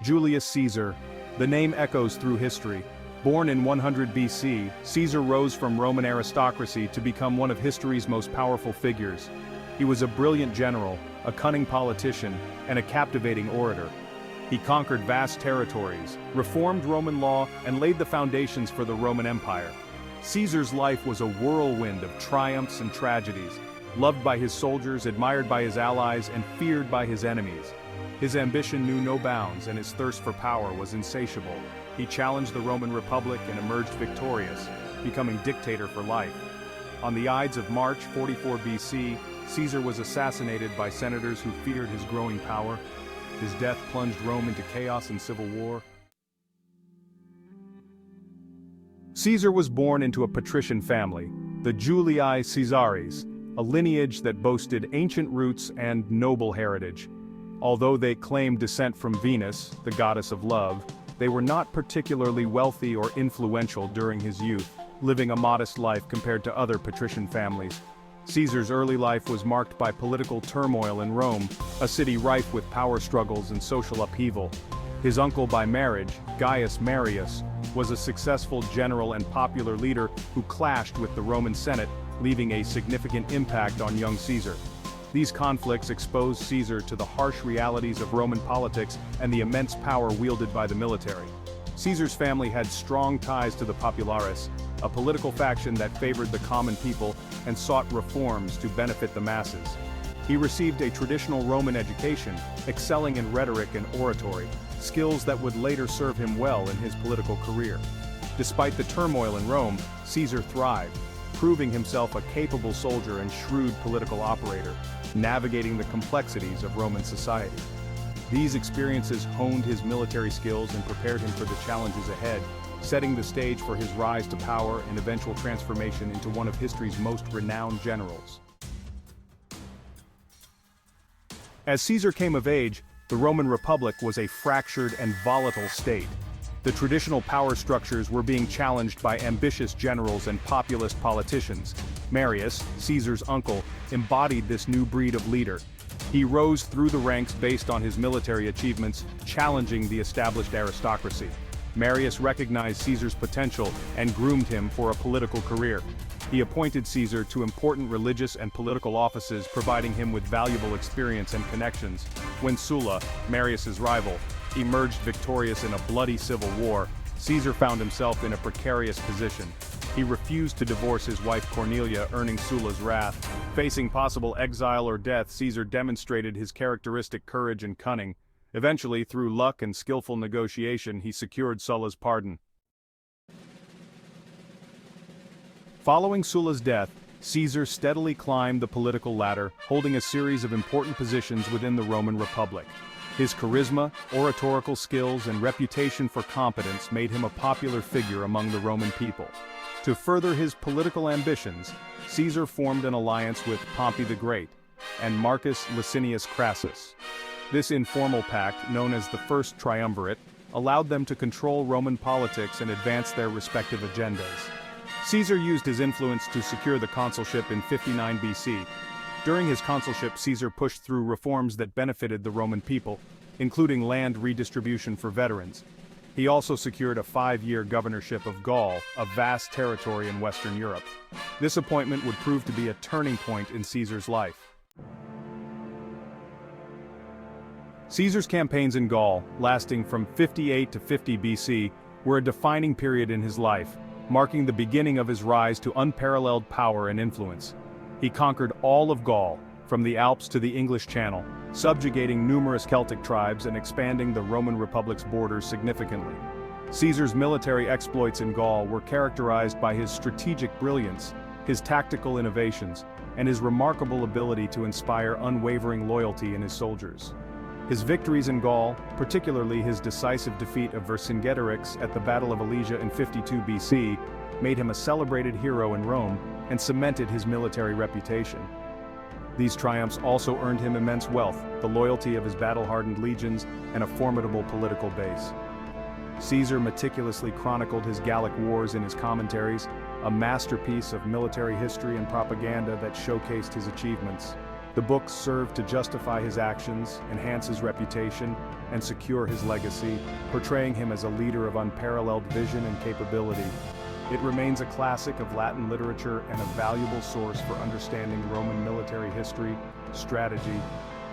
Julius Caesar. The name echoes through history. Born in 100 BC, Caesar rose from Roman aristocracy to become one of history's most powerful figures. He was a brilliant general, a cunning politician, and a captivating orator. He conquered vast territories, reformed Roman law, and laid the foundations for the Roman Empire. Caesar's life was a whirlwind of triumphs and tragedies, loved by his soldiers, admired by his allies, and feared by his enemies. His ambition knew no bounds, and his thirst for power was insatiable. He challenged the Roman Republic and emerged victorious, becoming dictator for life. On the Ides of March 44 BC, Caesar was assassinated by senators who feared his growing power. His death plunged Rome into chaos and civil war. Caesar was born into a patrician family, the Julii Caesaris, a lineage that boasted ancient roots and noble heritage. Although they claimed descent from Venus, the goddess of love, they were not particularly wealthy or influential during his youth, living a modest life compared to other patrician families. Caesar's early life was marked by political turmoil in Rome, a city rife with power struggles and social upheaval. His uncle by marriage, Gaius Marius, was a successful general and popular leader who clashed with the Roman Senate, leaving a significant impact on young Caesar. These conflicts exposed Caesar to the harsh realities of Roman politics and the immense power wielded by the military. Caesar's family had strong ties to the populares, a political faction that favored the common people and sought reforms to benefit the masses. He received a traditional Roman education, excelling in rhetoric and oratory, skills that would later serve him well in his political career. Despite the turmoil in Rome, Caesar thrived, proving himself a capable soldier and shrewd political operator, navigating the complexities of Roman society. These experiences honed his military skills and prepared him for the challenges ahead, setting the stage for his rise to power and eventual transformation into one of history's most renowned generals. As Caesar came of age, the Roman Republic was a fractured and volatile state. The traditional power structures were being challenged by ambitious generals and populist politicians. Marius, Caesar's uncle, embodied this new breed of leader. He rose through the ranks based on his military achievements, challenging the established aristocracy. Marius recognized Caesar's potential and groomed him for a political career. He appointed Caesar to important religious and political offices, providing him with valuable experience and connections. When Sulla, Marius's rival, emerged victorious in a bloody civil war, Caesar found himself in a precarious position. He refused to divorce his wife Cornelia, earning Sulla's wrath. Facing possible exile or death, Caesar demonstrated his characteristic courage and cunning. Eventually, through luck and skillful negotiation, he secured Sulla's pardon. Following Sulla's death, Caesar steadily climbed the political ladder, holding a series of important positions within the Roman Republic. His charisma, oratorical skills, and reputation for competence made him a popular figure among the Roman people. To further his political ambitions, Caesar formed an alliance with Pompey the Great and Marcus Licinius Crassus. This informal pact, known as the First Triumvirate, allowed them to control Roman politics and advance their respective agendas. Caesar used his influence to secure the consulship in 59 BC. During his consulship, Caesar pushed through reforms that benefited the Roman people, including land redistribution for veterans. He also secured a 5-year governorship of Gaul, a vast territory in Western Europe. This appointment would prove to be a turning point in Caesar's life. Caesar's campaigns in Gaul, lasting from 58 to 50 BC, were a defining period in his life, marking the beginning of his rise to unparalleled power and influence. He conquered all of Gaul, from the Alps to the English Channel, subjugating numerous Celtic tribes and expanding the Roman Republic's borders significantly. Caesar's military exploits in Gaul were characterized by his strategic brilliance, his tactical innovations, and his remarkable ability to inspire unwavering loyalty in his soldiers. His victories in Gaul, particularly his decisive defeat of Vercingetorix at the Battle of Alesia in 52 BC, made him a celebrated hero in Rome and cemented his military reputation. These triumphs also earned him immense wealth, the loyalty of his battle-hardened legions, and a formidable political base. Caesar meticulously chronicled his Gallic wars in his commentaries, a masterpiece of military history and propaganda that showcased his achievements. The books serve to justify his actions, enhance his reputation, and secure his legacy, portraying him as a leader of unparalleled vision and capability. It remains a classic of Latin literature and a valuable source for understanding Roman military history, strategy,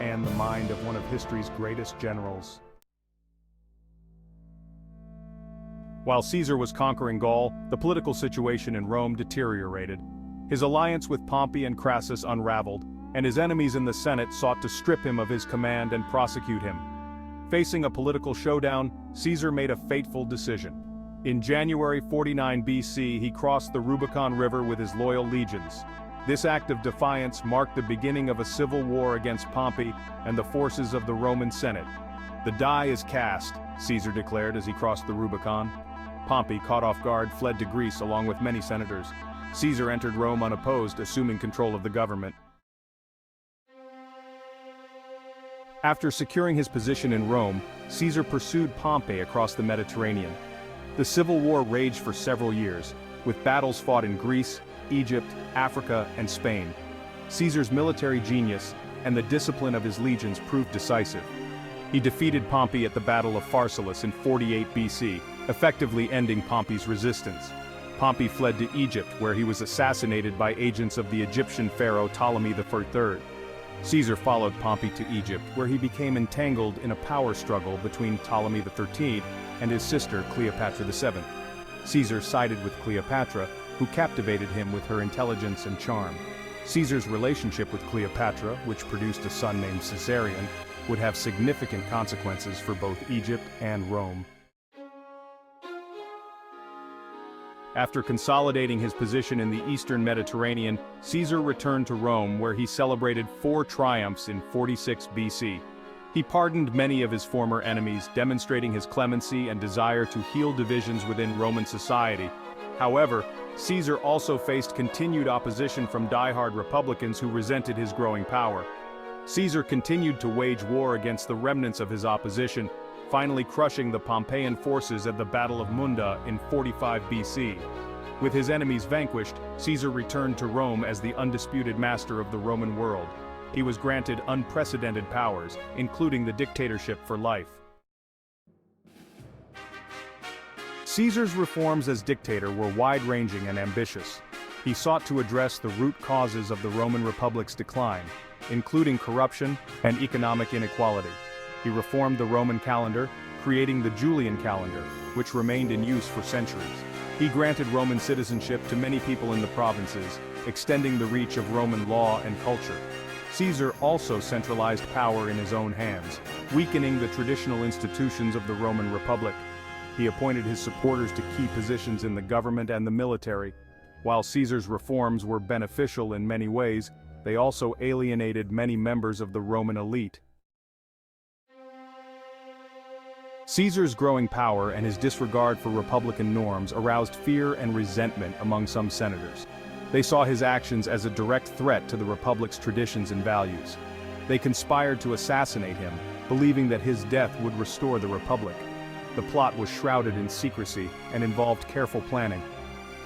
and the mind of one of history's greatest generals. While Caesar was conquering Gaul, the political situation in Rome deteriorated. His alliance with Pompey and Crassus unraveled, and his enemies in the Senate sought to strip him of his command and prosecute him. Facing a political showdown, Caesar made a fateful decision. In January 49 BC, he crossed the Rubicon River with his loyal legions. This act of defiance marked the beginning of a civil war against Pompey and the forces of the Roman Senate. "The die is cast," Caesar declared as he crossed the Rubicon. Pompey, caught off guard, fled to Greece along with many senators. Caesar entered Rome unopposed, assuming control of the government. After securing his position in Rome, Caesar pursued Pompey across the Mediterranean. The civil war raged for several years, with battles fought in Greece, Egypt, Africa, and Spain. Caesar's military genius and the discipline of his legions proved decisive. He defeated Pompey at the Battle of Pharsalus in 48 BC, effectively ending Pompey's resistance. Pompey fled to Egypt, where he was assassinated by agents of the Egyptian pharaoh Ptolemy III. Caesar followed Pompey to Egypt, where he became entangled in a power struggle between Ptolemy XIII and his sister Cleopatra VII. Caesar sided with Cleopatra, who captivated him with her intelligence and charm. Caesar's relationship with Cleopatra, which produced a son named Caesarion, would have significant consequences for both Egypt and Rome. After consolidating his position in the eastern Mediterranean, Caesar returned to Rome, where he celebrated 4 triumphs in 46 BC. He pardoned many of his former enemies, demonstrating his clemency and desire to heal divisions within Roman society. However, Caesar also faced continued opposition from die-hard Republicans who resented his growing power. Caesar continued to wage war against the remnants of his opposition, finally crushing the Pompeian forces at the Battle of Munda in 45 BC. With his enemies vanquished, Caesar returned to Rome as the undisputed master of the Roman world. He was granted unprecedented powers, including the dictatorship for life. Caesar's reforms as dictator were wide-ranging and ambitious. He sought to address the root causes of the Roman Republic's decline, including corruption and economic inequality. He reformed the Roman calendar, creating the Julian calendar, which remained in use for centuries. He granted Roman citizenship to many people in the provinces, extending the reach of Roman law and culture. Caesar also centralized power in his own hands, weakening the traditional institutions of the Roman Republic. He appointed his supporters to key positions in the government and the military. While Caesar's reforms were beneficial in many ways, they also alienated many members of the Roman elite. Caesar's growing power and his disregard for republican norms aroused fear and resentment among some senators. They saw his actions as a direct threat to the republic's traditions and values. They conspired to assassinate him, believing that his death would restore the republic. The plot was shrouded in secrecy and involved careful planning.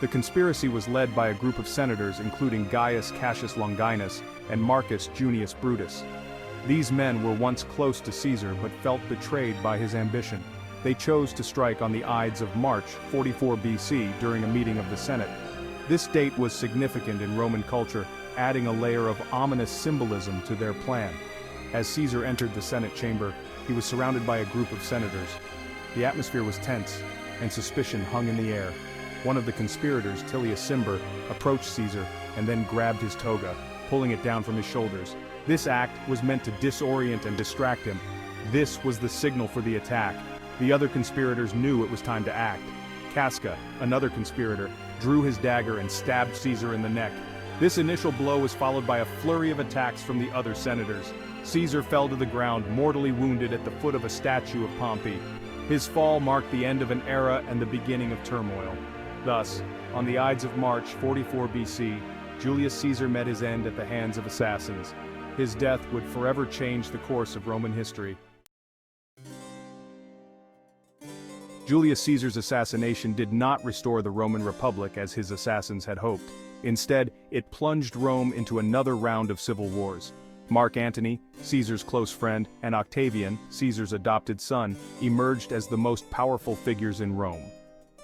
The conspiracy was led by a group of senators including Gaius Cassius Longinus and Marcus Junius Brutus. These men were once close to Caesar but felt betrayed by his ambition. They chose to strike on the Ides of March 44 BC during a meeting of the Senate. This date was significant in Roman culture, adding a layer of ominous symbolism to their plan. As Caesar entered the Senate chamber, he was surrounded by a group of senators. The atmosphere was tense, and suspicion hung in the air. One of the conspirators, Tullius Cimber, approached Caesar and then grabbed his toga, pulling it down from his shoulders. This act was meant to disorient and distract him. This was the signal for the attack. The other conspirators knew it was time to act. Casca, another conspirator, drew his dagger and stabbed Caesar in the neck. This initial blow was followed by a flurry of attacks from the other senators. Caesar fell to the ground, mortally wounded at the foot of a statue of Pompey. His fall marked the end of an era and the beginning of turmoil. Thus, on the Ides of March 44 BC, Julius Caesar met his end at the hands of assassins. His death would forever change the course of Roman history. Julius Caesar's assassination did not restore the Roman Republic as his assassins had hoped. Instead, it plunged Rome into another round of civil wars. Mark Antony, Caesar's close friend, and Octavian, Caesar's adopted son, emerged as the most powerful figures in Rome.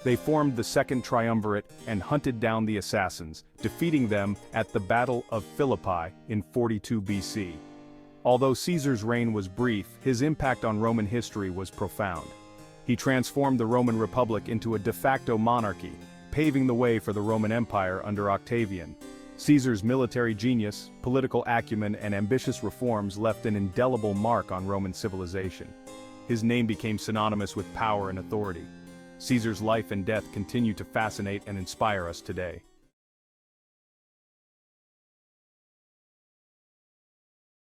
They formed the Second Triumvirate and hunted down the assassins, defeating them at the Battle of Philippi in 42 BC. Although Caesar's reign was brief, his impact on Roman history was profound. He transformed the Roman Republic into a de facto monarchy, paving the way for the Roman Empire under Octavian. Caesar's military genius, political acumen, and ambitious reforms left an indelible mark on Roman civilization. His name became synonymous with power and authority. Caesar's life and death continue to fascinate and inspire us today.